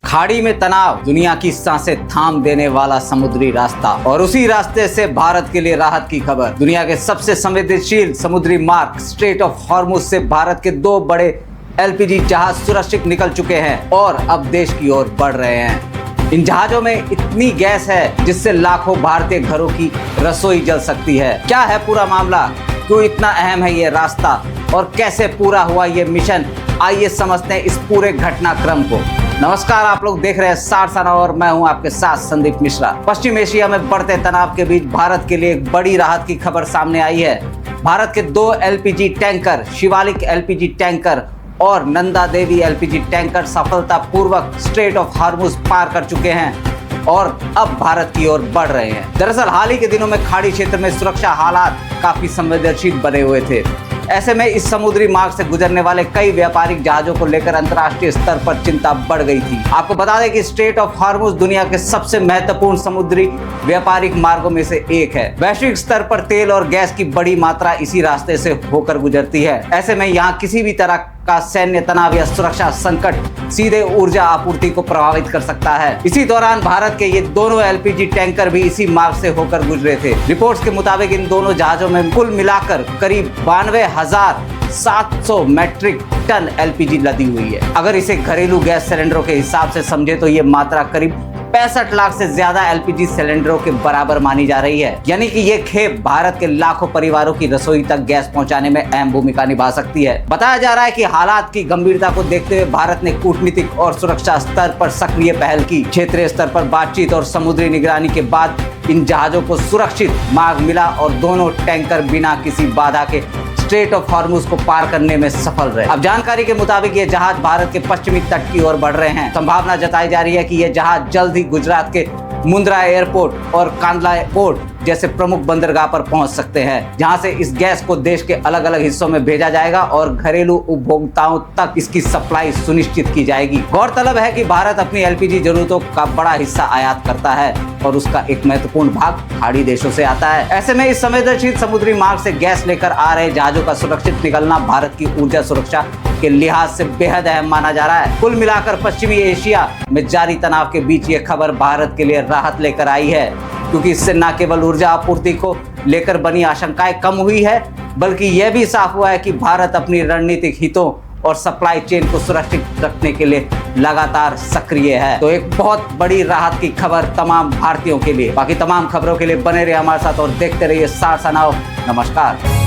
खाड़ी में तनाव, दुनिया की सांसें थाम देने वाला समुद्री रास्ता और उसी रास्ते से भारत के लिए राहत की खबर। दुनिया के सबसे संवेदनशील समुद्री मार्ग स्ट्रेट ऑफ हॉर्मुज से भारत के 2 बड़े एलपीजी जहाज सुरक्षित निकल चुके हैं और अब देश की ओर बढ़ रहे हैं। इन जहाजों में इतनी गैस है जिससे लाखों भारतीय घरों की रसोई जल सकती है। क्या है पूरा मामला, क्यों इतना अहम है ये रास्ता और कैसे पूरा हुआ ये मिशन, आइए समझते हैं इस पूरे घटनाक्रम को। नमस्कार, आप लोग देख रहे हैं सारसाना और मैं हूं आपके साथ संदीप मिश्रा। पश्चिम एशिया में बढ़ते तनाव के बीच भारत के लिए एक बड़ी राहत की खबर सामने आई है। भारत के 2 LPG tanker, Shivalik LPG tanker और नंदा देवी एलपीजी टैंकर सफलतापूर्वक स्ट्रेट ऑफ हॉर्मुज पार कर चुके हैं और अब भारत की ओर बढ़ रहे हैं। दरअसल हाल ही के दिनों में खाड़ी क्षेत्र में सुरक्षा हालात काफी संवेदनशील बने हुए थे। ऐसे में इस समुद्री मार्ग से गुजरने वाले कई व्यापारिक जहाजों को लेकर अंतर्राष्ट्रीय स्तर पर चिंता बढ़ गई थी। आपको बता दें कि स्ट्रेट ऑफ हॉर्मुज दुनिया के सबसे महत्वपूर्ण समुद्री व्यापारिक मार्गों में से एक है। वैश्विक स्तर पर तेल और गैस की बड़ी मात्रा इसी रास्ते से होकर गुजरती है। ऐसे में यहाँ किसी भी तरह का सैन्य तनाव या सुरक्षा संकट सीधे ऊर्जा आपूर्ति को प्रभावित कर सकता है। इसी दौरान भारत के ये दोनों एलपीजी टैंकर भी इसी मार्ग से होकर गुजरे थे। रिपोर्ट्स के मुताबिक इन दोनों जहाजों में कुल मिलाकर करीब 92,700 मैट्रिक टन एलपीजी लदी हुई है। अगर इसे घरेलू गैस सिलेंडरों के हिसाब से समझे तो ये मात्रा करीब 65 लाख से ज्यादा एलपीजी सिलेंडरों के बराबर मानी जा रही है। यानी कि ये खेप भारत के लाखों परिवारों की रसोई तक गैस पहुंचाने में अहम भूमिका निभा सकती है। बताया जा रहा है कि हालात की गंभीरता को देखते हुए भारत ने कूटनीतिक और सुरक्षा स्तर पर सक्रिय पहल की। क्षेत्रीय स्तर पर बातचीत और समुद्री निगरानी के बाद इन जहाजों को सुरक्षित मार्ग मिला और दोनों टैंकर बिना किसी बाधा के स्ट्रेट ऑफ हॉर्मुज को पार करने में सफल रहे। अब जानकारी के मुताबिक ये जहाज भारत के पश्चिमी तट की ओर बढ़ रहे हैं। संभावना जताई जा रही है कि ये जहाज जल्द ही गुजरात के मुंद्रा एयरपोर्ट और कांडला पोर्ट जैसे प्रमुख बंदरगाह पर पहुंच सकते हैं, जहां से इस गैस को देश के अलग अलग हिस्सों में भेजा जाएगा और घरेलू उपभोक्ताओं तक इसकी सप्लाई सुनिश्चित की जाएगी। गौरतलब है कि भारत अपनी एलपीजी जरूरतों का बड़ा हिस्सा आयात करता है और उसका एक महत्वपूर्ण भाग खाड़ी देशों से आता है। ऐसे में इस संवेदनशील समुद्री मार्ग से गैस लेकर आ रहे जहाजों का सुरक्षित निकलना भारत की ऊर्जा सुरक्षा के लिहाज से बेहद अहम माना जा रहा है। कुल मिलाकर पश्चिमी एशिया में जारी तनाव के बीच ये खबर भारत के लिए राहत लेकर आई है, क्योंकि इससे न केवल ऊर्जा आपूर्ति को लेकर बनी आशंकाएं कम हुई है, बल्कि यह भी साफ हुआ है कि भारत अपनी रणनीतिक हितों और सप्लाई चेन को सुरक्षित रखने के लिए लगातार सक्रिय है। तो एक बहुत बड़ी राहत की खबर तमाम भारतीयों के लिए। बाकी तमाम खबरों के लिए बने रहिए हमारे साथ और देखते रहिए सारसाना। नमस्कार।